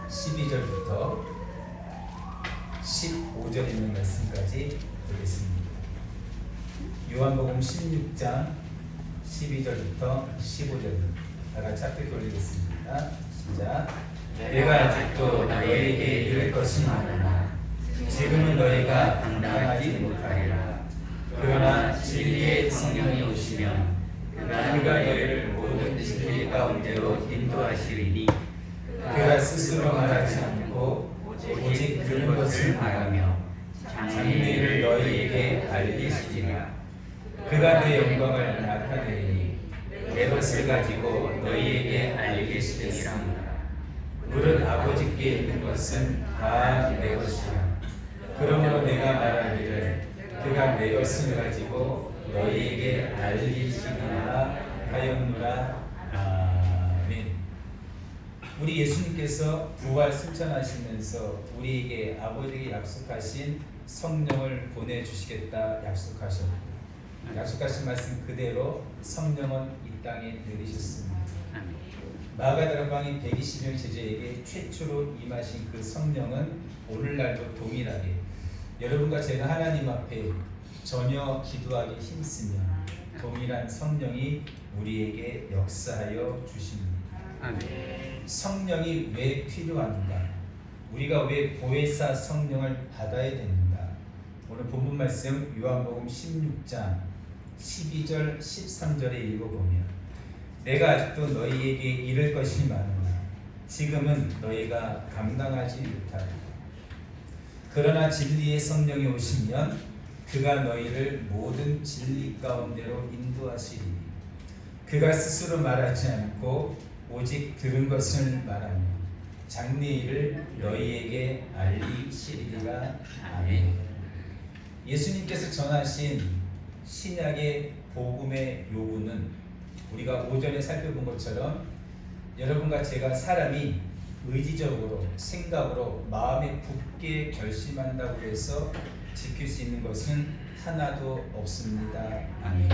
12절부터 15절 있는 말씀까지 보겠습니다. 요한복음 16장 12절부터 15절 다 같이 함께 올리겠습니다. 시작. 내가 아직도 너희에게 이를 것이 많으나 지금은 너희가 감당하지 못하리라. 그러나 진리의 성령이 오시면 그가 너희를 모든 진리 가운데로 인도하시리니 그가 스스로 말하지 않고 오직 들은 것을 말하며 장래를 너희에게 알리시리라. 그가 내 영광을 나타내리니 내 것을 가지고 너희에게 알리시리라. 물은 아버지께 있는 것은 다 내 것이라. 그러므로 내가 말하기를 그가 내 것을 가지고 너희에게 알리시리라 하였노라. 아멘. 우리 예수님께서 부활 승천하시면서 우리에게 아버지에게 약속하신 성령을 보내주시겠다 약속하셨고, 약속하신 말씀 그대로 성령은 이 땅에 내리셨습니다. 마가다락방인 120명 제자에게 최초로 임하신 그 성령은 오늘날도 동일하게 여러분과 제가 하나님 앞에 전혀 기도하기 힘쓰며 동일한 성령이 우리에게 역사하여 주십니다. 성령이 왜 필요한가? 우리가 왜 보혜사 성령을 받아야 되는가? 오늘 본문 말씀 요한복음 16장 12절 13절에 읽어보면 내가 아직도 너희에게 이를 것이 많으나 지금은 너희가 감당하지 못하리라. 그러나 진리의 성령이 오시면 그가 너희를 모든 진리 가운데로 인도하시리니 그가 스스로 말하지 않고 오직 들은 것을 말하며 장래일을 너희에게 알리시리라. 아멘. 예수님께서 전하신 신약의 복음의 요구는 우리가 오전에 살펴본 것처럼 여러분과 제가 사람이 의지적으로 생각으로 마음에 굳게 결심한다고 해서 지킬 수 있는 것은 하나도 없습니다. 아멘.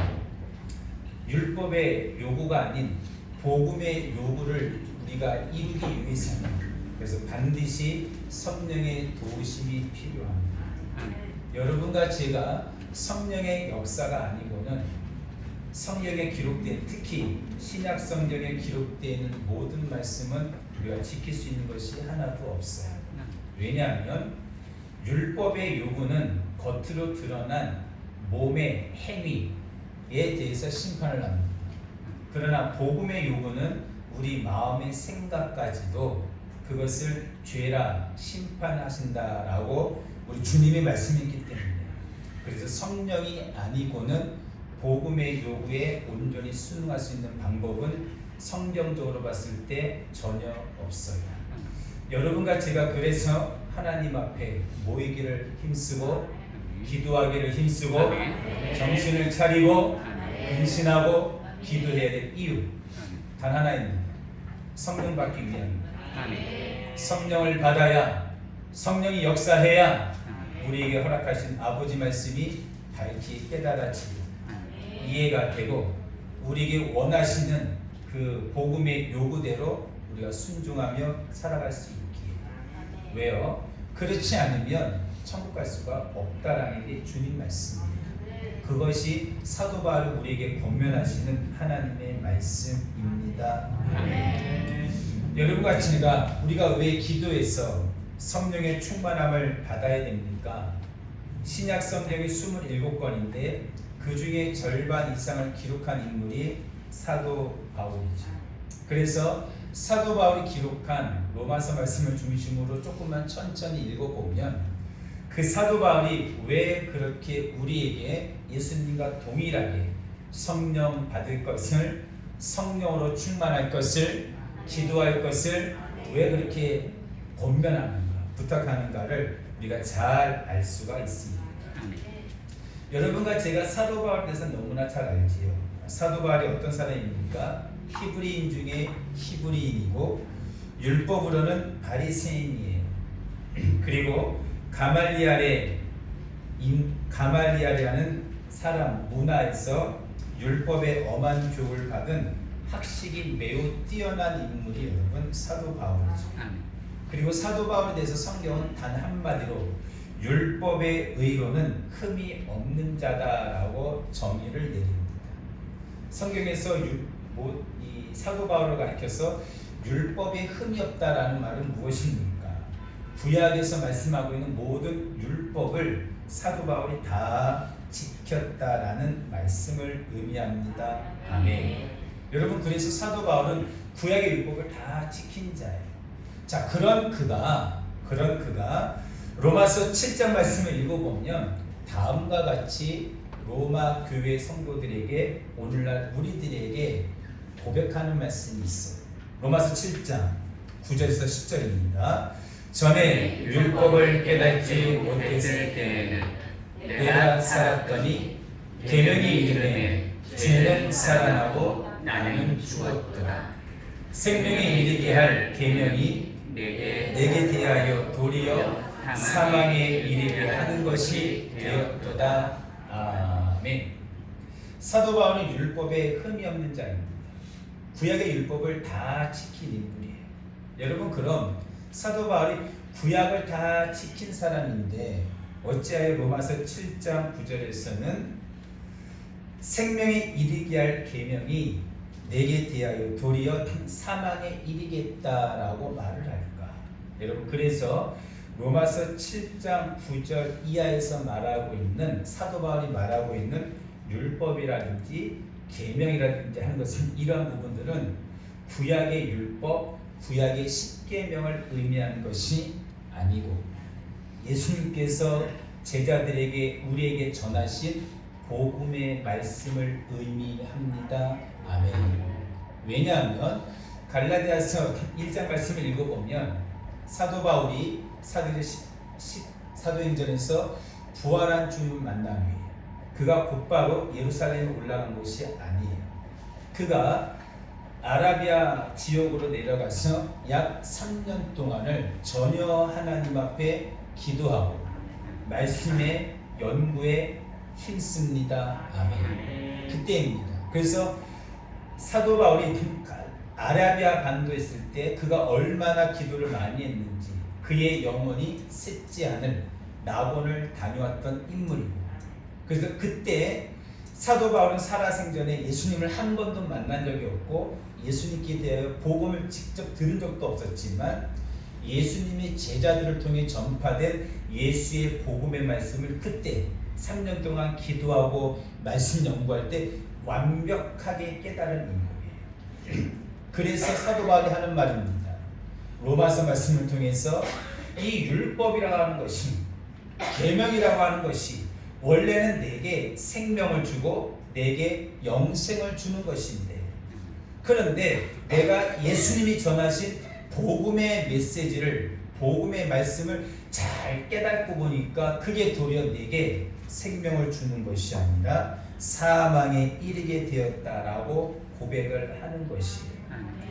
율법의 요구가 아닌 복음의 요구를 우리가 이루기 위해서는 그래서 반드시 성령의 도우심이 필요합니다. 여러분과 제가 성령의 역사가 아니고는 성경에 기록된, 특히 신약 성경에 기록되어 있는 모든 말씀은 우리가 지킬 수 있는 것이 하나도 없어요. 왜냐하면 율법의 요구는 겉으로 드러난 몸의 행위에 대해서 심판을 합니다. 그러나 복음의 요구는 우리 마음의 생각까지도 그것을 죄라 심판하신다라고 우리 주님의 말씀이기 때문에, 그래서 성령이 아니고는 복음의 요구에 온전히 순응할 수 있는 방법은 성경적으로 봤을 때 전혀 없어요. 여러분과 제가 그래서 하나님 앞에 모이기를 힘쓰고 기도하기를 힘쓰고 정신을 차리고 근신하고 기도해야 될 이유 단 하나입니다. 성령 받기 위함입니다. 성령을 받아야, 성령이 역사해야 우리에게 허락하신 아버지 말씀이 밝히 깨달아지고 이해가 되고 우리에게 원하시는 그 복음의 요구대로 우리가 순종하며 살아갈 수 있기에. 왜요? 그렇지 않으면 천국 갈 수가 없다라는 게 주님 말씀입니다. 그것이 사도 바울이 우리에게 권면하시는 하나님의 말씀입니다. 여러분과 제가 우리가 왜 기도해서 성령의 충만함을 받아야 됩니까? 신약 성경이 27권인데 그 중에 절반 이상을 기록한 인물이 사도 바울이죠. 그래서 사도 바울이 기록한 로마서 말씀을 중심으로 조금만 천천히 읽어보면 그 사도 바울이 왜 그렇게 우리에게 예수님과 동일하게 성령 받을 것을, 성령으로 충만할 것을, 기도할 것을 왜 그렇게 권면하는가, 부탁하는가를 우리가 잘 알 수가 있습니다. 여러분과 제가 사도 바울에 대해서 너무나 잘 알지요. 사도 바울이 어떤 사람입니까? 히브리인 중에 히브리인이고 율법으로는 바리새인이에요. 그리고 가말리알이라는 사람 문화에서 율법의 엄한 교훈을 받은 학식이 매우 뛰어난 인물이 여러분 사도 바울이죠. 그리고 사도 바울에 대해서 성경은 단 한마디로 율법의 의로는 흠이 없는 자다라고 정의를 내립니다. 성경에서 이 사도 바울을 가리켜서 율법에 흠이 없다라는 말은 무엇입니까? 구약에서 말씀하고 있는 모든 율법을 사도 바울이 다 지켰다라는 말씀을 의미합니다. 아멘. 여러분, 그래서 사도 바울은 구약의 율법을 다 지킨 자예요. 자, 그런 그가 로마서 7장 말씀을 읽어보면 다음과 같이 로마 교회 성도들에게, 오늘날 우리들에게 고백하는 말씀이 있어요. 로마서 7장 9절에서 10절입니다. 전에 율법을 깨닫지 못했을 때에는 내가 살았더니 계명이 이르매 죄는 살아나고 나는 죽었더라. 생명에 이르게 할 계명이 내게 대하여 도리어 사망에 이르게 하는 것이 되었도다. 아멘. 사도 바울은 율법에 흠이 없는 자입니다. 구약의 율법을 다 지킨 인물이에요. 여러분, 그럼 사도 바울이 구약을 다 지킨 사람인데 어찌하여 로마서 7장 9절에서는 생명에 이르게 할 계명이 내게 대하여 도리어 사망에 이르겠다라고 말을 할까? 여러분, 그래서 로마서 7장 9절 이하에서 말하고 있는, 사도 바울이 말하고 있는 율법이라든지 계명이라든지 하는 것은, 이러한 부분들은 구약의 율법, 구약의 십계명을 의미하는 것이 아니고 예수님께서 제자들에게, 우리에게 전하신 복음의 말씀을 의미합니다. 아멘. 왜냐하면 갈라디아서 1장 말씀을 읽어보면 사도 바울이 사도행전에서 부활한 주님을 만난 후에 그가 곧바로 예루살렘에 올라간 것이 아니에요. 그가 아라비아 지역으로 내려가서 약 3년 동안을 전혀 하나님 앞에 기도하고 말씀의 연구에 힘씁니다. 아멘. 그때입니다. 그래서 사도 바울이 아라비아 반도에 있을 때 그가 얼마나 기도를 많이 했는지 그의 영혼이 샜지 않을 나본을 다녀왔던 인물이고, 그래서 그때 사도 바울은 살아생전에 예수님을 한 번도 만난 적이 없고 예수님께 대하여 복음을 직접 들은 적도 없었지만 예수님이 제자들을 통해 전파된 예수의 복음의 말씀을 그때 3년 동안 기도하고 말씀 연구할 때 완벽하게 깨달은 인물이에요. 그래서 사도 바울이 하는 말입니다. 로마서 말씀을 통해서 이 율법이라고 하는 것이, 계명이라고 하는 것이 원래는 내게 생명을 주고 내게 영생을 주는 것인데, 그런데 내가 예수님이 전하신 복음의 메시지를, 복음의 말씀을 잘 깨닫고 보니까 그게 도리어 내게 생명을 주는 것이 아니라 사망에 이르게 되었다라고 고백을 하는 것이에요.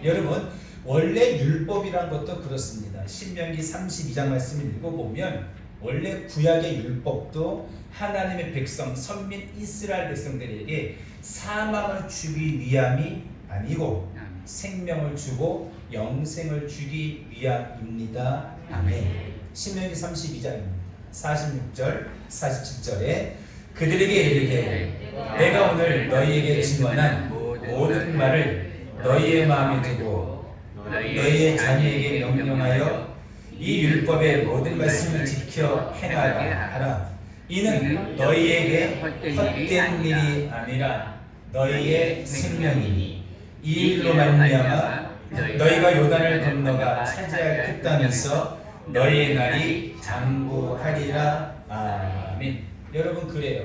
여러분, 원래 율법이란 것도 그렇습니다. 신명기 32장 말씀을 읽어보면 원래 구약의 율법도 하나님의 백성, 선민 이스라엘 백성들에게 사망을 주기 위함이 아니고 생명을 주고 영생을 주기 위함입니다. 아멘. 신명기 32장입니다. 46절, 47절에 그들에게 이르되 내가 오늘 너희에게 증언한 모든 말을 너희의 마음에 두고 너희의 자녀에게 명령하여 이 율법의 모든 말씀을 지켜 행하라 하라. 이는 너희에게 헛된 일이 아니라 너희의 생명이니 이 일로 말미암아 너희가 요단을 건너가 차지할 그 땅에서 너희의 날이 장구하리라. 아멘. 여러분, 그래요.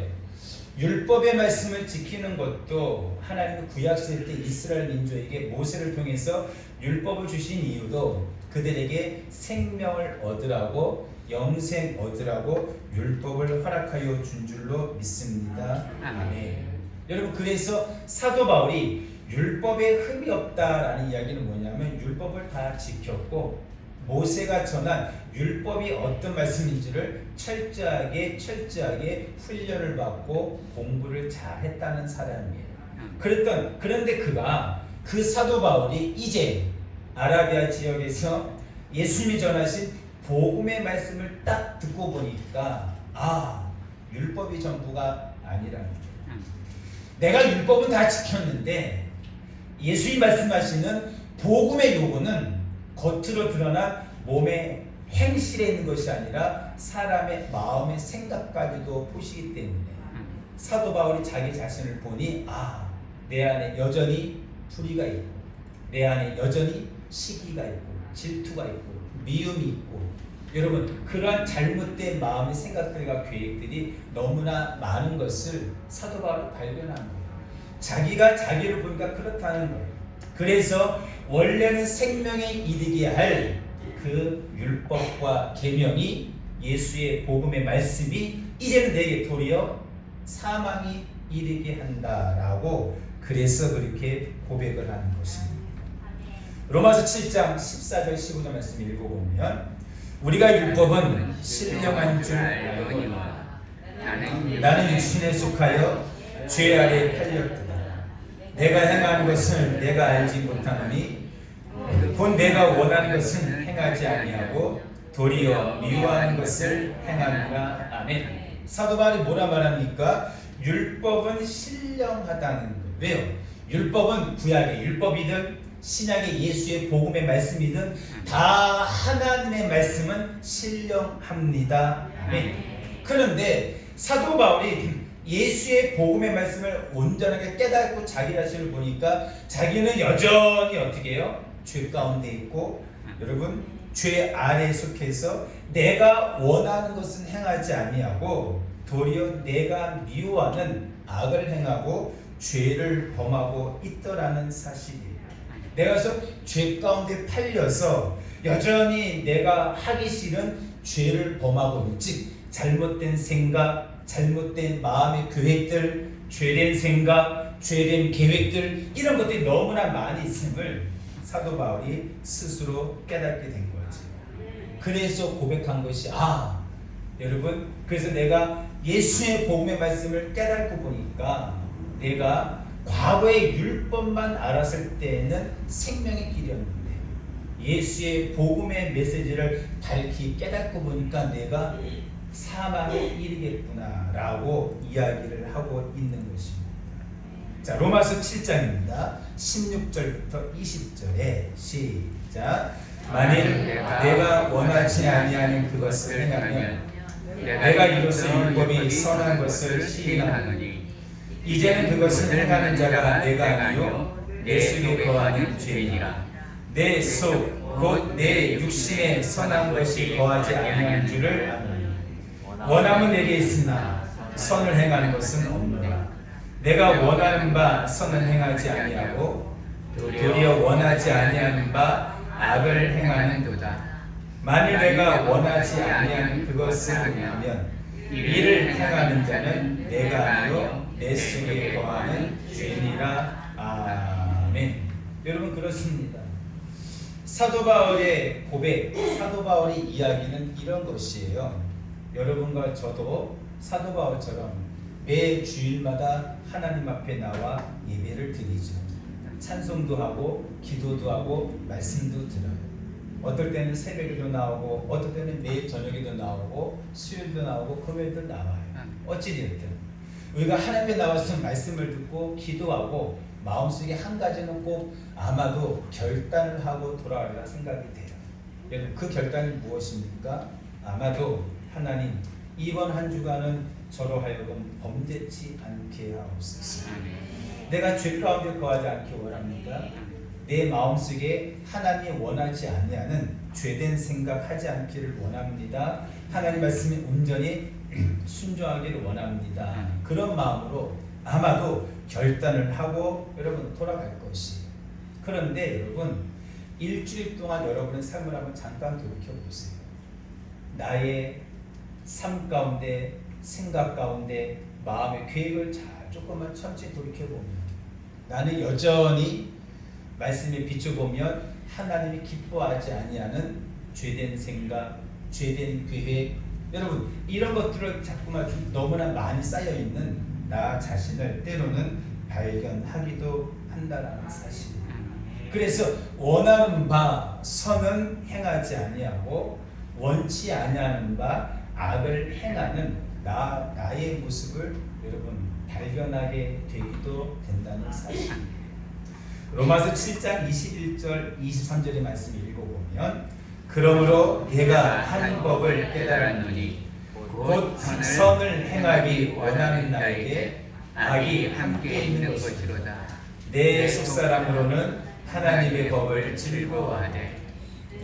율법의 말씀을 지키는 것도 하나님은 구약시대 때 이스라엘 민족에게 모세를 통해서 율법을 주신 이유도 그들에게 생명을 얻으라고, 영생 얻으라고 율법을 허락하여 준 줄로 믿습니다. 아멘. 여러분, 그래서 사도 바울이 율법에 흠이 없다라는 이야기는 뭐냐면 율법을 다 지켰고 모세가 전한 율법이 어떤 말씀인지를 철저하게 훈련을 받고 공부를 잘했다는 사람이에요. 그런데 그 사도 바울이 이제 아라비아 지역에서 예수님이 전하신 복음의 말씀을 딱 듣고 보니까 율법이 전부가 아니라는 거예요. 내가 율법은 다 지켰는데 예수님이 말씀하시는 복음의 요구는 겉으로 드러난 몸의 행실에 있는 것이 아니라 사람의 마음의 생각까지도 보시기 때문에 사도 바울이 자기 자신을 보니 내 안에 여전히 불의가 있고 내 안에 여전히 시기가 있고 질투가 있고 미움이 있고 여러분 그러한 잘못된 마음의 생각들과 계획들이 너무나 많은 것을 사도 바울이 발견한 거예요. 자기가 자기를 보니까 그렇다는 거예요. 그래서 원래는 생명에 이르게 할 그 율법과 계명이 예수의 복음의 말씀이 이제는 내게 도리어 사망이 이르게 한다라고 그래서 그렇게 고백을 하는 것입니다. 로마서 7장 14절 15절 말씀 읽어보면 우리가 율법은 신령한 줄 알거니와 나는 육신에 속하여 죄 아래에 팔렸도다. 내가 행하는 것을 내가 알지 못하노니 곧 내가 원하는 것은 행하지 아니하고 도리어 미워하는 것을 행하노라. 아멘. 사도 바울이 뭐라 말합니까? 율법은 신령하다는 거예요. 왜요? 율법은 구약의 율법이든 신약의 예수의 복음의 말씀이든 다 하나님의 말씀은 신령합니다. 아멘. 그런데 사도 바울이 예수의 복음의 말씀을 온전하게 깨닫고 자기 자신을 보니까 자기는 여전히 어떻게 해요? 죄 가운데 있고 여러분 죄 아래에 속해서 내가 원하는 것은 행하지 아니하고 도리어 내가 미워하는 악을 행하고 죄를 범하고 있더라는 사실이에요. 내가 죄 가운데 팔려서 여전히 내가 하기 싫은 죄를 범하고 있는 즉 잘못된 생각, 잘못된 마음의 계획들, 죄된 생각, 죄된 계획들 이런 것들이 너무나 많이 있음을 사도 바울이 스스로 깨닫게 된 거지. 그래서 고백한 것이 여러분 그래서 내가 예수의 복음의 말씀을 깨닫고 보니까 내가 과거의 율법만 알았을 때는 생명의 길이었는데 예수의 복음의 메시지를 밝히 깨닫고 보니까 내가 사망에 이르겠구나 라고 이야기를 하고 있는 것입니다. 자, 로마서 7장입니다. 16절부터 20절에 시작. 만일 내가 원하지 아니하는 그것을 행하면 내가 이로써 율법이 선한 것을 시인하노니 이제는 그것을 행하는 자가 내가 아니요 내 속에 거하는 죄니라. 내 속 곧 내 육신에 선한 것이 거하지 아니하는 줄을 아노니 원함은 내게 있으나 선을 행하는 것은 없노라. 내가 원하는 바 선은 행하지 아니하고 도리어 원하지 아니하는 바 악을 행하는도다. 만일 내가 원하지 아니하는 그것을 행하면 이를 행하는 자는 내가 아니요 내 속에 거하는 죄니라. 아멘. 여러분 그렇습니다. 사도 바울의 고백, 사도 바울의 이야기는 이런 것이에요. 여러분과 저도 사도 바울처럼 매 주일마다 하나님 앞에 나와 예배를 드리죠. 찬송도 하고 기도도 하고 말씀도 들어요. 어떨 때는 새벽에도 나오고 어떨 때는 매일 저녁에도 나오고 수요일도 나오고 금요일도 나와요. 어찌됐든 우리가 하나님 앞에 나와서 말씀을 듣고 기도하고 마음속에 한 가지는 꼭 아마도 결단을 하고 돌아가리라 생각이 돼요. 여러분 그 결단이 무엇입니까? 아마도 하나님 이번 한 주간은 저로 하여금 범죄치 않게 하옵소서. 내가 죄 가운데 거하지 않기 원합니다. 내 마음속에 하나님이 원하지 아니하는 죄된 생각하지 않기를 원합니다. 하나님 말씀에 온전히 순종하기를 원합니다. 그런 마음으로 아마도 결단을 하고 여러분 돌아갈 것이에요. 그런데 여러분 일주일 동안 여러분의 삶을 한번 잠깐 돌이켜보세요. 나의 삶 가운데 생각 가운데 마음의 계획을 잘 조금만 천천히 돌이켜보면 나는 여전히 말씀에 비춰보면 하나님이 기뻐하지 아니하는 죄된 생각, 죄된 계획 여러분 이런 것들을 자꾸만 너무나 많이 쌓여있는 나 자신을 때로는 발견하기도 한다는 사실입니다. 그래서 원하는 바 선은 행하지 아니하고 원치 아니하는 바 악을 행하는 나의 모습을 여러분 발견하게 되기도 된다는 사실입니다. 로마서 7장 21절 23절의 말씀 읽어보면 그러므로 내가 한 법을 깨달았노니 곧 선을 행하기 원하는 나에게 악이 함께 있는 것이로다. 내 속사람으로는 하나님의 법을 즐거워하되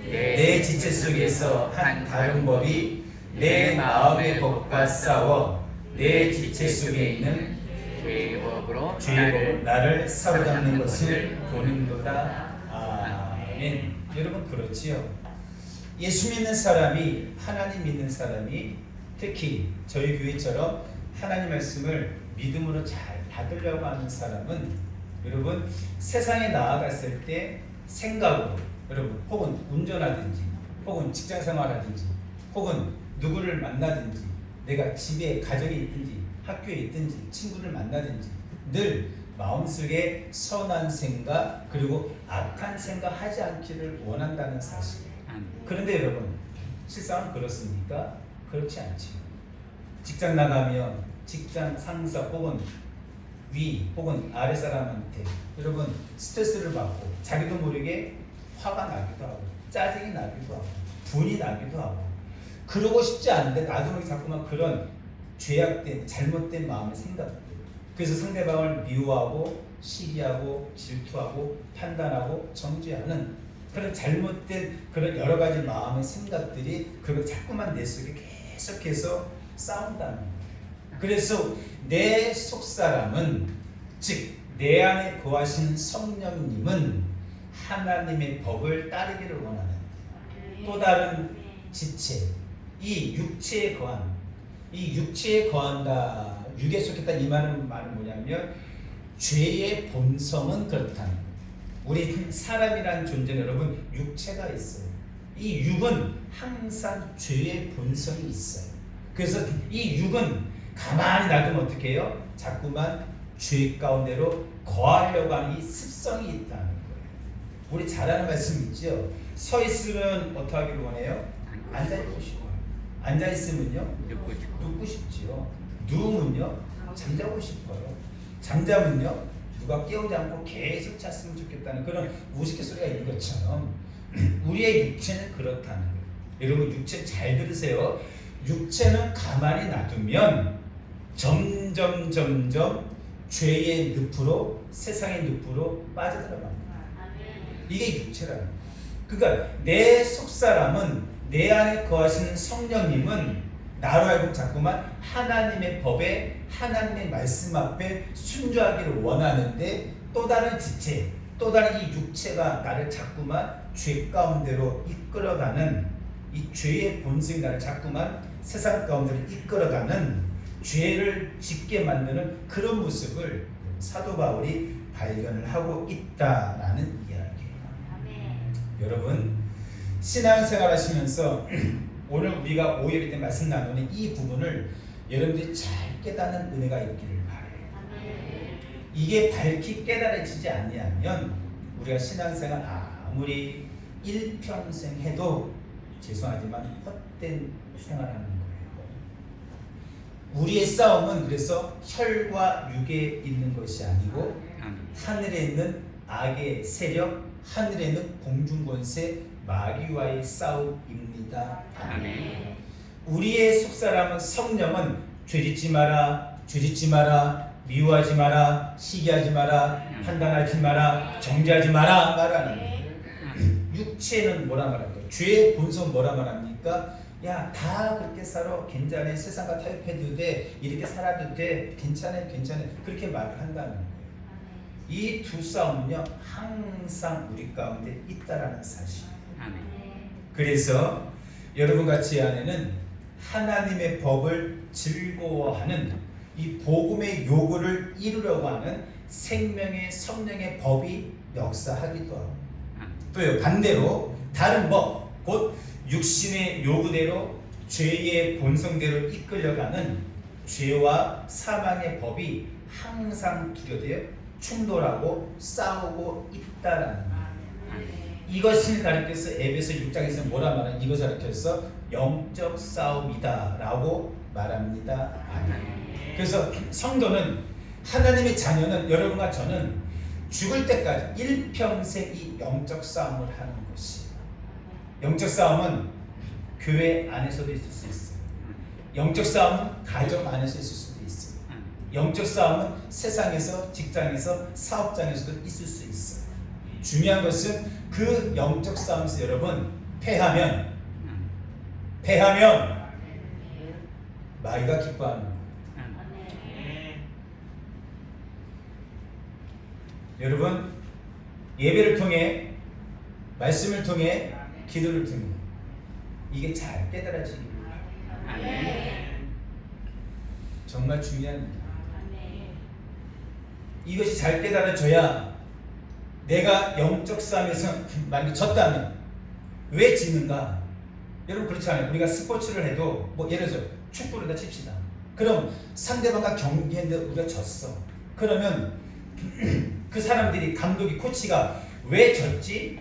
내 지체 속에서 한 다른 법이 내 마음의 법과 싸워 내 지체 속에 있는 죄의 법으로 나를 사로잡는 것을 보는도다. 아멘. 여러분 그렇지요. 예수 믿는 사람이 하나님 믿는 사람이 특히 저희 교회처럼 하나님 말씀을 믿음으로 잘 받으려고 하는 사람은 여러분 세상에 나아갔을 때 생각으로 여러분 혹은 운전하든지 혹은 직장생활하든지 혹은 누구를 만나든지 내가 집에 가정에 있든지 학교에 있든지 친구를 만나든지 늘 마음속에 선한 생각 그리고 악한 생각 하지 않기를 원한다는 사실. 그런데 여러분 실상은 그렇습니까? 그렇지 않지요. 직장 나가면 직장 상사 혹은 위 혹은 아래 사람한테 여러분 스트레스를 받고 자기도 모르게 화가 나기도 하고 짜증이 나기도 하고 분이 나기도 하고 그러고 싶지 않은데 나도 모르게 자꾸만 그런 죄악된 잘못된 마음의 생각들 그래서 상대방을 미워하고 시기하고 질투하고 판단하고 정죄하는 그런 잘못된 그런 여러 가지 마음의 생각들이 그걸 자꾸만 내 속에 계속해서 싸운다는 거예요. 그래서 내 속사람은 즉 내 안에 거하신 성령님은 하나님의 법을 따르기를 원하는 또 다른 지체 이 육체에 거한다. 육에 속했다 이 말은 뭐냐면 죄의 본성은 그렇다는 거예요. 우리 사람이라는 존재는 여러분 육체가 있어요. 이 육은 항상 죄의 본성이 있어요. 그래서 이 육은 가만히 놔두면 어떻게 해요? 자꾸만 죄 가운데로 거하려고 하는 이 습성이 있다는 거예요. 우리 잘 아는 말씀 있죠? 서 있으면 어떻게 하기를 원해요? 앉아있고 싶어요. 앉아있으면요? 눕고 싶지요. 누우면요? 잠자고 싶어요. 잠자면요? 누가 깨우지 않고 계속 잤으면 좋겠다는 그런 우스갯소리가 있는 것처럼 우리의 육체는 그렇다는 거예요. 여러분 육체 잘 들으세요. 육체는 가만히 놔두면 점점 죄의 늪으로 세상의 늪으로 빠져들어갑니다. 이게 육체라는 거예요. 그러니까 내 속사람은 내 안에 거하시는 성령님은 나로 하여금 자꾸만 하나님의 법에 하나님의 말씀 앞에 순종하기를 원하는데 또 다른 지체 또 다른 이 육체가 나를 자꾸만 죄 가운데로 이끌어가는 이 죄의 본성이 나를 자꾸만 세상 가운데로 이끌어가는 죄를 짓게 만드는 그런 모습을 사도 바울이 발견을 하고 있다라는 이야기예요. 여러분 신앙생활 하시면서 오늘 우리가 5일일 때 말씀 나누는 이 부분을 여러분들이 잘 깨닫는 은혜가 있기를 바라요. 이게 밝히 깨달아지지 아니하면 우리가 신앙생활 아무리 일평생 해도 죄송하지만 헛된 생활하는 거예요. 우리의 싸움은 그래서 혈과 육에 있는 것이 아니고 하늘에 있는 악의 세력, 하늘에 있는 공중권세 마귀와의 싸움입니다. 아멘. 우리의 속사람은 성령은 죄짓지 마라, 미워하지 마라, 시기하지 마라, 판단하지 마라, 정죄하지 마라 말하는 거예요. 육체는 뭐라 말할까요? 죄의 본성 뭐라 말합니까? 야, 다 그렇게 살아. 괜찮아. 세상과 타협해도 돼. 이렇게 살아도 돼. 괜찮아. 그렇게 말을 한다는 거예요. 이 두 싸움은요 항상 우리 가운데 있다라는 사실. 그래서 여러분 같이 안에는 하나님의 법을 즐거워하는 이 복음의 요구를 이루려고 하는 생명의 성령의 법이 역사하기도 하고 또요 반대로 다른 법 곧 육신의 요구대로 죄의 본성대로 이끌려가는 죄와 사망의 법이 항상 두려워요. 충돌하고 싸우고 있다라는 거예요. 이것을 가리켜서 에베소 6장에서 뭐라 말하는 이것을 가리켜서 영적 싸움이다 라고 말합니다. 아멘. 그래서 성도는 하나님의 자녀는 여러분과 저는 죽을 때까지 일평생 이 영적 싸움을 하는 것이에요. 영적 싸움은 교회 안에서도 있을 수 있어요. 영적 싸움은 가정 안에서 있을 수도 있어요. 영적 싸움은 세상에서, 직장에서, 사업장에서도 있을 수 있어요. 중요한 것은 그 영적 싸움에서 여러분 패하면 마귀가 기뻐하는 거예요. 여러분 예배를 통해, 말씀을 통해, 기도를 통해 이게 잘 깨달아지기 정말 중요한 일이에요. 이것이 잘 깨달아져야 내가 영적 싸움에서 만약에 졌다면 왜 지는가? 여러분 그렇지 않아요? 우리가 스포츠를 해도 뭐 예를 들어서 축구를 다 칩시다. 그럼 상대방과 경기했는데 우리가 졌어. 그러면 그 사람들이, 감독이, 코치가 왜 졌지?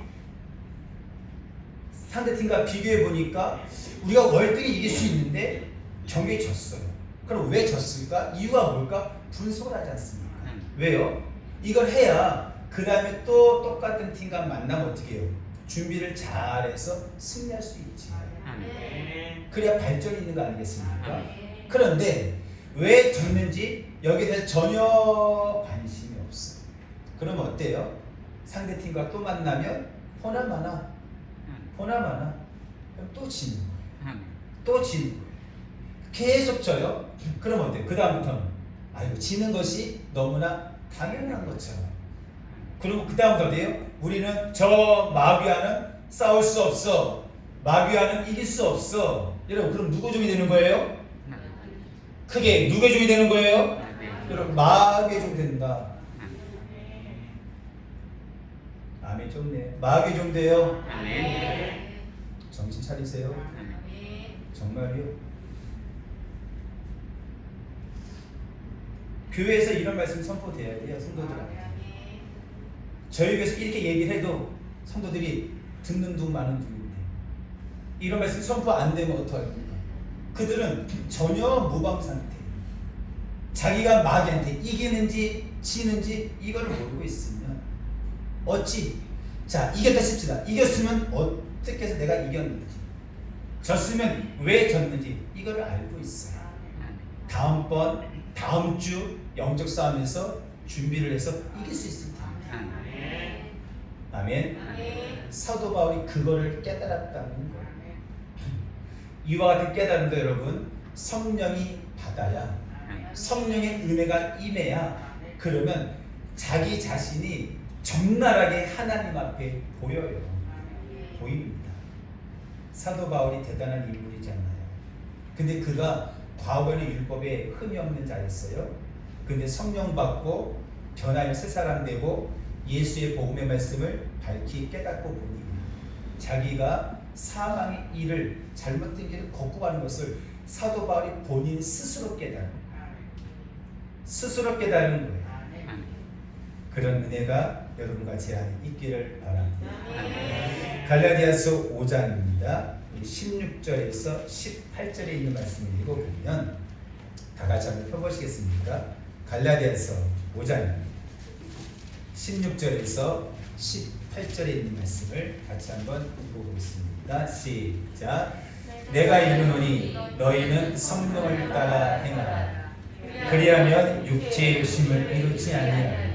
상대팀과 비교해 보니까 우리가 월등히 이길 수 있는데 경기에 졌어요. 그럼 왜 졌을까? 이유가 뭘까? 분석을 하지 않습니까? 왜요? 이걸 해야 그 다음에 또 똑같은 팀과 만나면 어떻게 해요? 준비를 잘해서 승리할 수 있지. 그래야 발전이 있는 거 아니겠습니까? 그런데 왜 졌는지 여기에 대해서 전혀 관심이 없어요. 그러면 어때요? 상대팀과 또 만나면 보나마나 그럼 또 지는 거예요. 또 지는 거예요. 계속 져요. 그러면 어때요? 그 다음부터는 아이고 지는 것이 너무나 당연한 것처럼. 그리고 그 다음부터 어때요? 우리는 저 마귀와는 싸울 수 없어. 마귀와는 이길 수 없어. 여러분 그럼 누구 종이 되는 거예요? 크게 누구의 종이 되는 거예요? 여러분 마귀의 종 된다. 아멘. 좋네. 마귀의 종 돼요. 정신 차리세요. 정말요. 교회에서 이런 말씀 선포돼야 돼요. 성도들한테. 저희 교회에서 이렇게 얘기를 해도 성도들이 듣는 둥 마는 둥인데 이런 말씀 선포 안 되면 어떡합니까? 그들은 전혀 무방 상태. 자기가 마귀한테 이기는지 지는지 이걸 모르고 있으면 어찌 자 이겼다 칩시다. 이겼으면 어떻게 해서 내가 이겼는지, 졌으면 왜 졌는지 이거를 알고 있어요. 다음번 다음 주 영적 싸움에서 준비를 해서 이길 수 있을 텐데. 아멘. 사도 바울이 그거를 깨달았다는 거예요. 이와 같은 깨달음도 여러분 성령이 받아야, 성령의 은혜가 임해야, 그러면 자기 자신이 적나라하게 하나님 앞에 보여요. 보입니다. 사도 바울이 대단한 인물이잖아요. 근데 그가 과거에는 율법에 흠이 없는 자였어요. 근데 성령 받고 변하여 새 사람 되고 예수의 복음의 말씀을 밝히 깨닫고 보니 자기가 사망의 일을, 잘못된 길을 걷고 가는 것을 사도 바울이 본인 스스로 깨달은 거예요. 그런 은혜가 여러분과 제 안에 있기를 바랍니다. 갈라디아서 5장입니다. 16절에서 18절에 있는 말씀을 읽어보면 다 같이 한번 펴보시겠습니까? 갈라디아서 5장 16절에서 18절에 있는 말씀을 같이 한번 읽어보겠습니다. 시작. 내가 이르노니 너희는 성령을 따라 행하라. 그리하면 육체의 욕심을 이루지 아니하리라.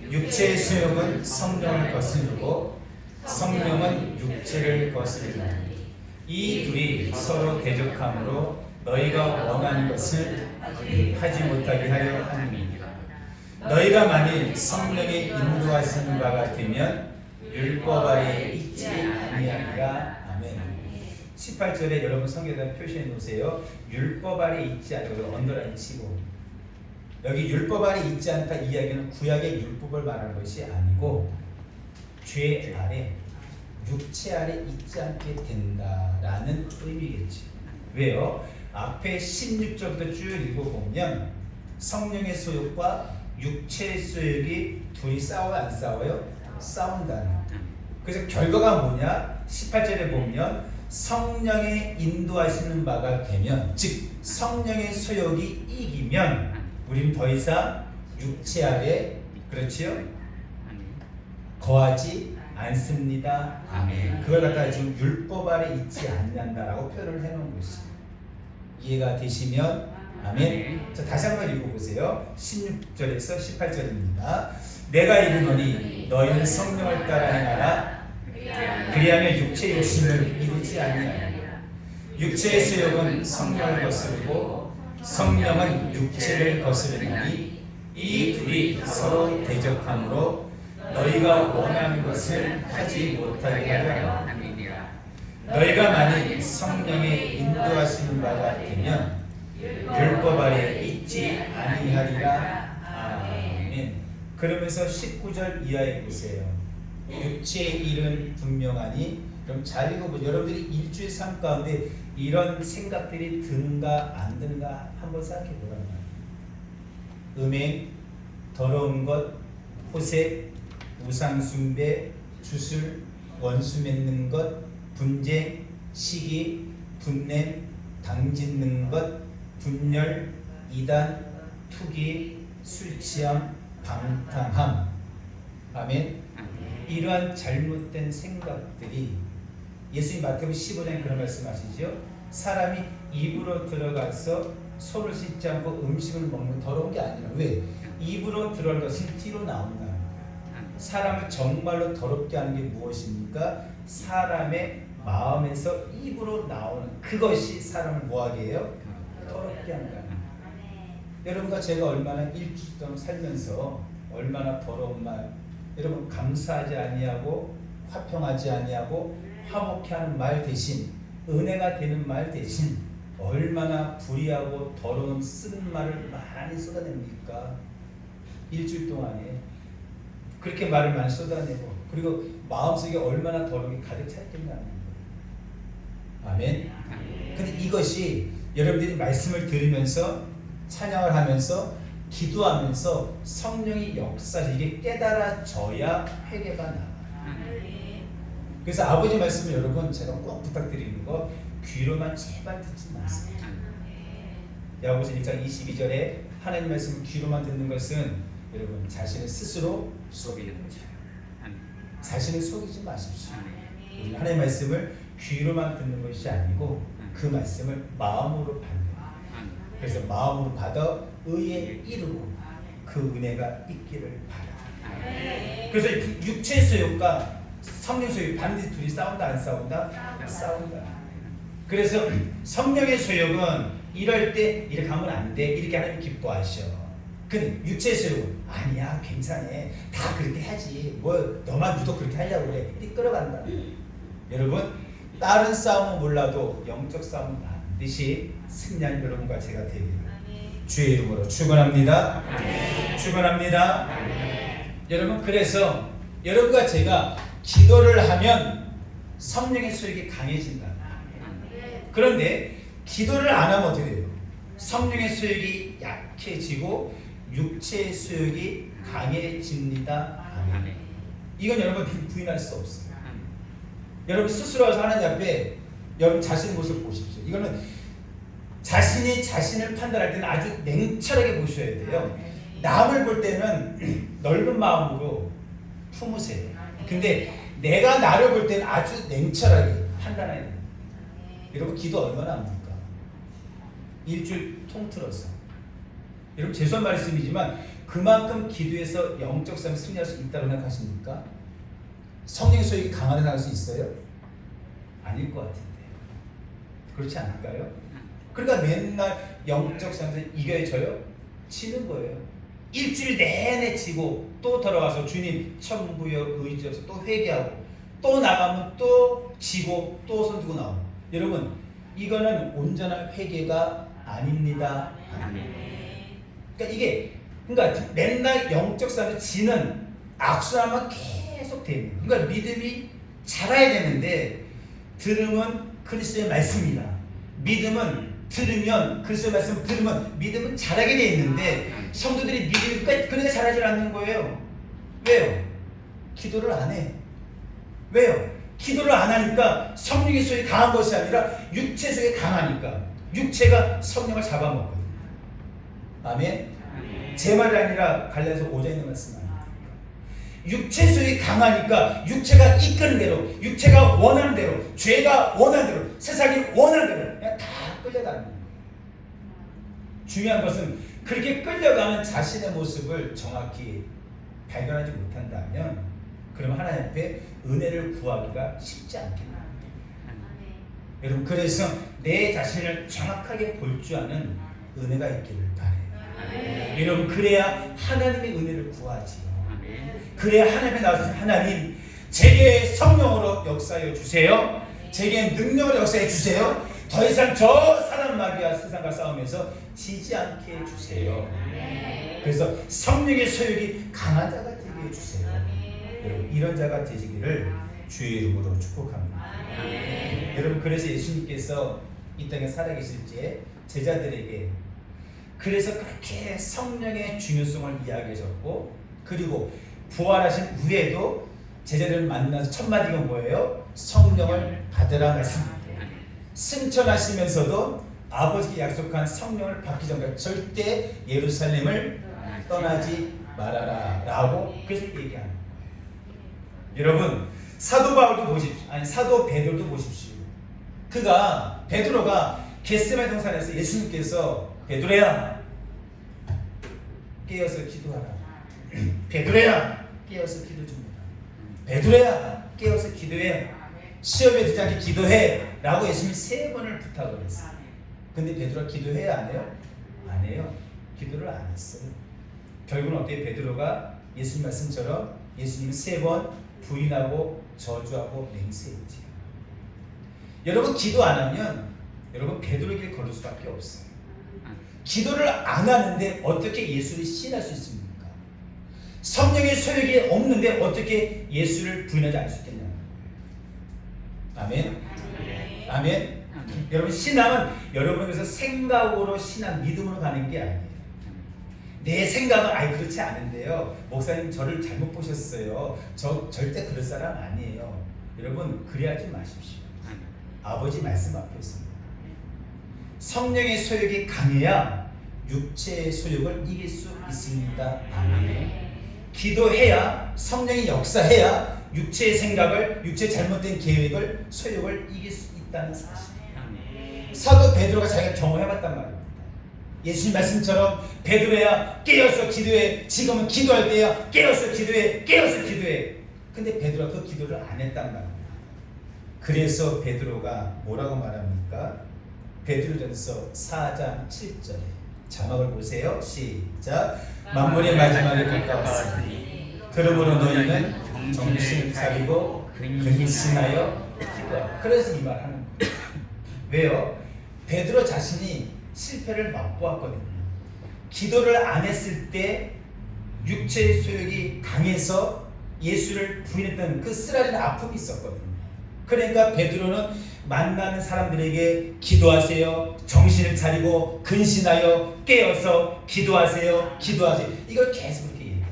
육체의 수욕은 성령을 거스르고 성령은 육체를 거스르나니 이 둘이 서로 대적함으로 너희가 원하는 것을 하지 못하게 하려 함이니라. 너희가 만일 성령의 인도하시는 바가 되면 율법 아래에 있지 아니하리라. 아멘. 18절에 여러분 성경에다 표시해 놓으세요. 율법 아래에 있지 않고 언더라인 치고, 여기 율법 아래 있지 않다 이야기는 구약의 율법을 말하는 것이 아니고 죄 아래, 육체 아래 있지 않게 된다라는 의미겠지. 왜요? 앞에 16절부터 쭉 읽어보면 성령의 소욕과 육체의 소욕이 둘이 싸워요? 안 싸워요? 싸운다는. 그래서 결과가 뭐냐? 18절에 보면 성령의 인도하시는 바가 되면, 즉 성령의 소욕이 이기면 우리는 더 이상 육체 아래, 그렇지요? 거하지 않습니다. 아멘. 그걸 갖다가 지금 율법 아래 있지 않는다라고 표현을 해놓은 것이죠. 이해가 되시면 아멘. 자, 다시 한번 읽어보세요. 16절에서 18절입니다. 내가 이르노니 너희는 성령을 따라 행하라. 그리하면 육체의 욕심을 이루지 아니하리라. 육체의 수욕은 성령을 거스르고 성령은 육체를 거스르나니 이 둘이 서로 대적함으로 너희가 원하는 것을 하지 못하게 하려. 너희가 만일 성령의 인도하시는 바가 되면 율법 아래 있지 아니하리라. 아멘. 그러면서 19절 이하에 보세요. 육체의 일은 분명하니, 그럼 잘 읽어보죠. 여러분들이 일주일 삶 가운데 이런 생각들이 드는가 안 드는가 한번 생각해 보라는 거예요. 음행, 더러운 것, 호색, 우상숭배, 주술, 원수 맺는 것, 분쟁, 시기, 분냄, 당짓는 것, 분열, 이단, 투기, 술취함, 방탕함. 아멘. 이러한 잘못된 생각들이, 예수님 마태복음 15장에 그런 말씀하시죠. 사람이 입으로 들어가서 손을 씻지 않고 음식을 먹는 더러운 게 아니라, 왜? 입으로 들어갈 것은 뒤로 나온다. 사람을 정말로 더럽게 하는 게 무엇입니까? 사람의 마음에서 입으로 나오는 그것이 사람을 뭐하게 해요? 더럽게 한다. 여러분과 제가 얼마나 일주일 동안 살면서 얼마나 더러운 말, 여러분 감사하지 아니하고 화평하지 아니하고 화목해 하는 말 대신, 은혜가 되는 말 대신 얼마나 불의하고 더러운 쓴 말을 많이 쏟아냅니까? 일주일 동안에 그렇게 말을 많이 쏟아내고, 그리고 마음속에 얼마나 더러움이 가득 찼겠냐는 거예요. 아멘. 근데 이것이 여러분들이 말씀을 들으면서 찬양을 하면서 기도하면서 성령이 역사해서 이게 깨달아져야 회개가 나와요. 그래서 아버지 말씀을 여러분 제가 꼭 부탁드리는 거, 귀로만 제발 듣지 마세요. 야고보서 1장 22절에 하나님 말씀을 귀로만 듣는 것은 여러분 자신을 스스로 속이는 거죠. 자신을 속이지 마십시오. 우리 하나님 말씀을 귀로만 듣는 것이 아니고 그 말씀을 마음으로 받는. 그래서 마음으로 받아 의에 이르고 그 은혜가 있기를 바라. 그래서 육체 소욕과 성령 소욕 반드시 둘이 싸운다 안 싸운다? 싸운다. 그래서 성령의 소욕은 이럴 때 이렇게 하면 안 돼, 이렇게 하나님 기뻐하셔. 근데 육체의 소욕은 아니야, 괜찮아, 다 그렇게 하지, 뭐 너만 유독 그렇게 하려고 그래, 이렇게 끌어간다. 여러분, 다른 싸움은 몰라도 영적 싸움은 반드시 승리하는 여러분과 제가 되기를 주의 이름으로 축원합니다. 축원합니다. 여러분, 그래서 여러분과 제가 기도를 하면 성령의 소욕이 강해진다. 그런데 기도를 안 하면 어떻게 돼요? 성령의 소욕이 약해지고 육체의 소욕이 강해집니다. 아멘. 이건 여러분 부인할 수 없어요. 여러분 스스로 와서 하나님 앞에 여러분 자신의 모습을 보십시오. 이거는 자신이 자신을 판단할 때는 아주 냉철하게 보셔야 돼요. 남을 볼 때는 넓은 마음으로 품으세요. 근데 내가 나를 볼 때는 아주 냉철하게 판단해야 돼요. 여러분 기도 얼마나 합니까? 일주일 통틀어서. 여러분 죄송한 말씀이지만 그만큼 기도해서 영적 싸움에 승리할 수 있다고 생각하십니까? 성령의 소욕이 강하게 나갈 수 있어요? 아닐 것 같은데. 그렇지 않을까요? 그러니까 맨날 영적 싸움에서 이겨야 져요? 지는 거예요. 일주일 내내 지고 또 돌아와서 주님 천부여 의지여서 또 회개하고 또 나가면 또 지고 또 손 들고 나오고. 여러분 이거는 온전한 회개가 아닙니다. 그러니까 이게 맨날 영적 싸움에 지는 악순환만 계속 되는. 그러니까 믿음이 자라야 되는데 들으면 그리스도의 말씀이다. 믿음은 들으면 그리스도의 말씀을 들으면 믿음은 자라게 돼 있는데 성도들이 믿음이 그러니까 자라질 않는 거예요. 왜요? 기도를 안 해. 왜요? 기도를 안 하니까 성령의 소욕이 강한 것이 아니라 육체 소욕이 강하니까 육체가 성령을 잡아먹거든요. 아멘? 제 말이 아니라 갈라디아서 5장에 있는 말씀 아닙니까? 육체 소욕이 강하니까 육체가 이끄는 대로, 육체가 원하는 대로, 죄가 원하는 대로, 세상이 원하는 대로 그냥 다 끌려다니는 거예요. 중요한 것은 그렇게 끌려가는 자신의 모습을 정확히 발견하지 못한다면 그러면 하나님 앞에 은혜를 구하기가 쉽지 않겠네요. 여러분, 그래서 내 자신을 정확하게 볼 줄 아는 은혜가 있기를 바래요. 여러분, 그래야 하나님의 은혜를 구하지요. 그래야 하나님에 나와서 하나님 제게 성령으로 역사해 주세요. 제게 능력으로 역사해 주세요. 더 이상 저 사람 마귀와 세상과 싸우면서 지지 않게 해주세요. 그래서 성령의 소욕이 강한 자가 되게 해주세요. 여러분, 이런 자가 되시기를 주의 이름으로 축복합니다. 여러분, 그래서 예수님께서 이 땅에 살아계실 때 제자들에게 그래서 그렇게 성령의 중요성을 이야기하셨고, 그리고 부활하신 후에도 제자들을 만나서 첫 마디가 뭐예요? 성령을 받으라 말씀입니다. 승천하시면서도 아버지께 약속한 성령을 받기 전까지 절대 예루살렘을 떠나지 말아라 라고 그래서 얘기하는 거예요. 여러분, 사도 바울도 보십시오. 아니, 사도 베드로도 보십시오. 베드로가 겟세마네 동산에서 예수님께서 베드로야 깨어서 기도하라. 베드로야 깨어서 기도 좀 해라. 베드로야 깨어서 기도해. 시험에 들지 않게 기도해 라고 예수님이 3번을 부탁을 했어요. 근데 베드로가 기도해야 안 해요? 안 해요. 기도를 안 했어요. 결국은 어떻게 베드로가 예수님 말씀처럼 예수님을 3번 부인하고 저주하고 맹세했지. 여러분, 기도 안 하면 여러분 베드로의 길 걸을 수밖에 없어요. 기도를 안 하는데 어떻게 예수를 시인할 수 있습니까? 성령의 소욕이 없는데 어떻게 예수를 부인하지 않을 수 있겠냐는 거예요. 아멘? 아멘? 여러분, 신앙은 여러분에서 생각으로 신앙, 믿음으로 가는 게 아니에요. 내 생각은 그렇지 않은데요. 목사님 저를 잘못 보셨어요. 저 절대 그럴 사람 아니에요. 여러분, 그래하지 마십시오. 아버지 말씀 앞에 있습니다. 성령의 소욕이 강해야 육체의 소욕을 이길 수 있습니다. 아멘. 기도해야, 성령이 역사해야 육체의 생각을, 육체의 잘못된 계획을, 소욕을 이길 수 있다는 사실. 사도 베드로가 자기가 경험해봤단 말입니다. 예수님 말씀처럼 베드로야 깨어서 기도해. 지금은 기도할 때야 깨어서 기도해. 깨어서 기도해. 근데 베드로가 그 기도를 안 했단 말입니다. 그래서 베드로가 뭐라고 말합니까? 베드로전서 4장 7절에 자막을 보세요. 시작. 만물의 마지막에 가까웠으니 그러므로 너희는 정신을 차리고 근신하여 기도하라. 그래서 이 말 하는 거예요. 왜요? 베드로 자신이 실패를 맛보았거든요. 기도를 안 했을 때 육체의 소욕이 강해서 예수를 부인했던 그 쓰라린 아픔이 있었거든요. 그러니까 베드로는 만나는 사람들에게 기도하세요, 정신을 차리고 근신하여 깨어서 기도하세요, 기도하세요, 이걸 계속 그렇게 얘기해요.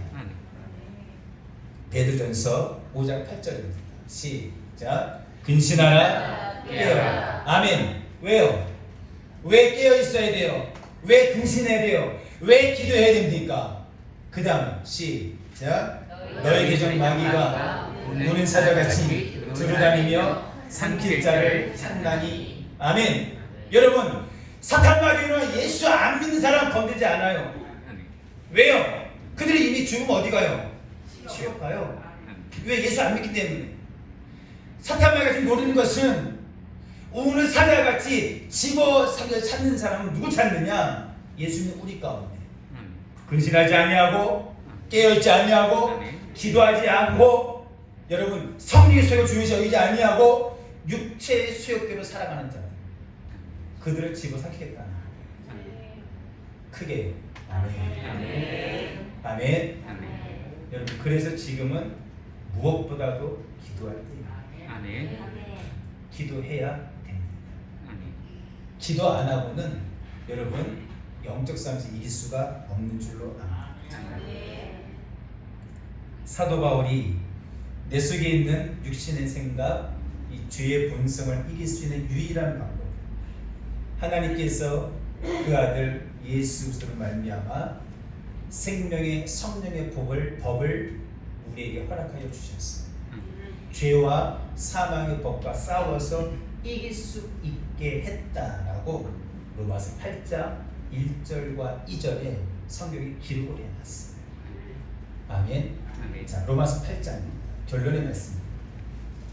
베드로전서 5장 8절입니다. 시작. 근신하라, 깨어라. 아멘. 왜요? 왜 깨어 있어야 돼요? 왜 근신해야 돼요? 왜 기도해야 됩니까? 그 다음 시작. 너희 계정 마귀가 우는 사자같이 두루다니며 삼킬 자를 찾나니. 아멘. 여러분, 사탄 마귀는 예수 안 믿는 사람 건들지 않아요. 왜요? 그들이 이미 죽으면 어디 가요? 지옥 가요. 왜? 예수 안 믿기 때문에. 사탄 마귀가 지금 노리는 것은 우는 사자같이 집어삼켜 찾는 사람은 누구 찾느냐? 예수님 우리 가운데 근신하지 아니하고 깨어있지 아니하고 기도하지 않고 여러분 성령의 소욕을 중요시 여기지 아니하고 육체의 소욕대로 살아가는 자, 그들을 집어삼키겠다는 거예요. 크게 아멘. 아멘. 아멘. 여러분, 그래서 지금은 무엇보다도 기도할 때입니다. 아멘. 기도해야 됩니다. 기도 안 하고는 여러분 영적 싸움에서 이길 수가 없는 줄로 압니다. 사도 바울이 내 속에 있는 육신의 생각, 이 죄의 본성을 이길 수 있는 유일한 방법. 하나님께서 그 아들 예수 그리스도를 말미암아 생명의 성령의 법을 우리에게 허락하여 주셨어요. 죄와 사망의 법과 싸워서 이길 수 있게 했다라고 로마서 8장 1절과 2절에 성경이 기록을 해놨어요. 아멘. 자, 로마서 8장 결론의 말씀입니다.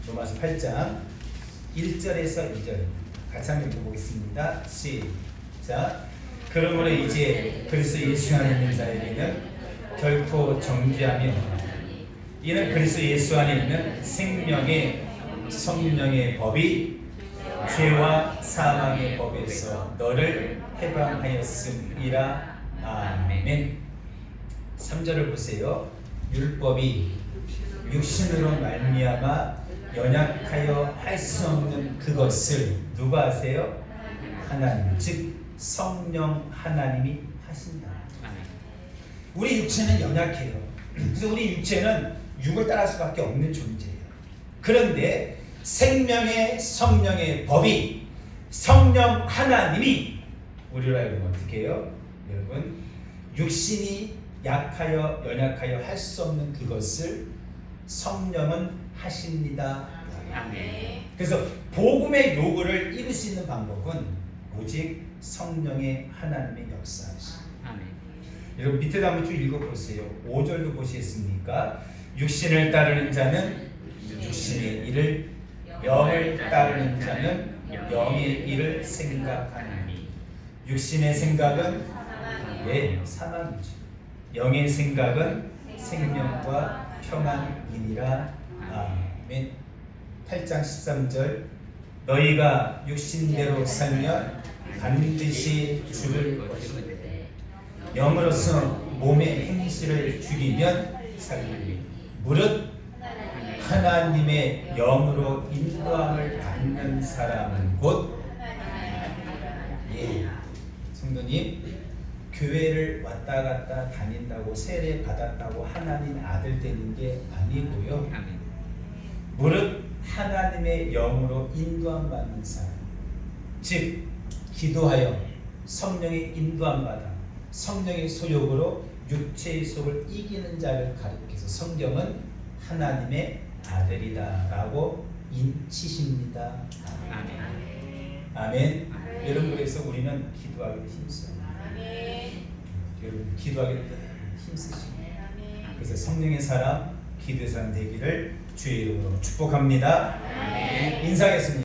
로마서 8장 1절에서 2절 같이 한번 읽어보겠습니다. 시작. 그러므로 이제 그리스도 예수 안에 있는 자에게는 결코 정죄함이 없다. 이는 그리스도 예수 안에 있는 생명의 성령의 법이 죄와 사망의 법에서 너를 해방하였음이라. 아멘. 3절을 보세요. 율법이 육신으로 말미암아 연약하여 할 수 없는 그것을 누가 하세요? 하나님, 즉 성령 하나님이 하신다. 우리 육체는 연약해요. 그래서 우리 육체는 육을 따를 수밖에 없는 존재예요. 그런데 생명의 성령의 법이 성령 하나님이 우리로 하여금 어떻게 해요? 여러분, 육신이 약하여 연약하여 할 수 없는 그것을 성령은 하십니다. 아멘. 그래서 복음의 요구를 이룰 수 있는 방법은 오직 성령의 하나님의 역사이시죠. 아멘. 여러분 밑에도 한번 쭉 읽어보세요. 5절도 보시겠습니까? 육신을 따르는 자는 육신의 일을, 영을 따르는 자는 영의 일을 생각하나니. 육신의 생각은 사망이죠. 영의 생각은 생명과 평안이니라. 아멘. 8장 13절 너희가 육신대로 살면 반드시 죽을 것이다. 영으로서 몸의 행실을 죽이면 살리니 무릇 하나님의 영으로 인도함을 받는 사람은 곧 성도님, 교회를 왔다 갔다 다닌다고 세례 받았다고 하나님 아들 되는 게 아니고요. 무릇 하나님의 영으로 인도함 받는 사람, 즉 기도하여 성령의 인도함 받아 성령의 소욕으로 육체의 속을 이기는 자를 가리켜서 성경은 하나님의 아들이다라고 인치십니다. 아멘. 아멘. 여러분, 그래서 우리는 기도하기를 힘써요. 여러분, 기도하기를 힘쓰십니다. 그래서 성령의 사람, 기도의 사람 되기를 주의 이름으로 축복합니다. 인사하겠습니다.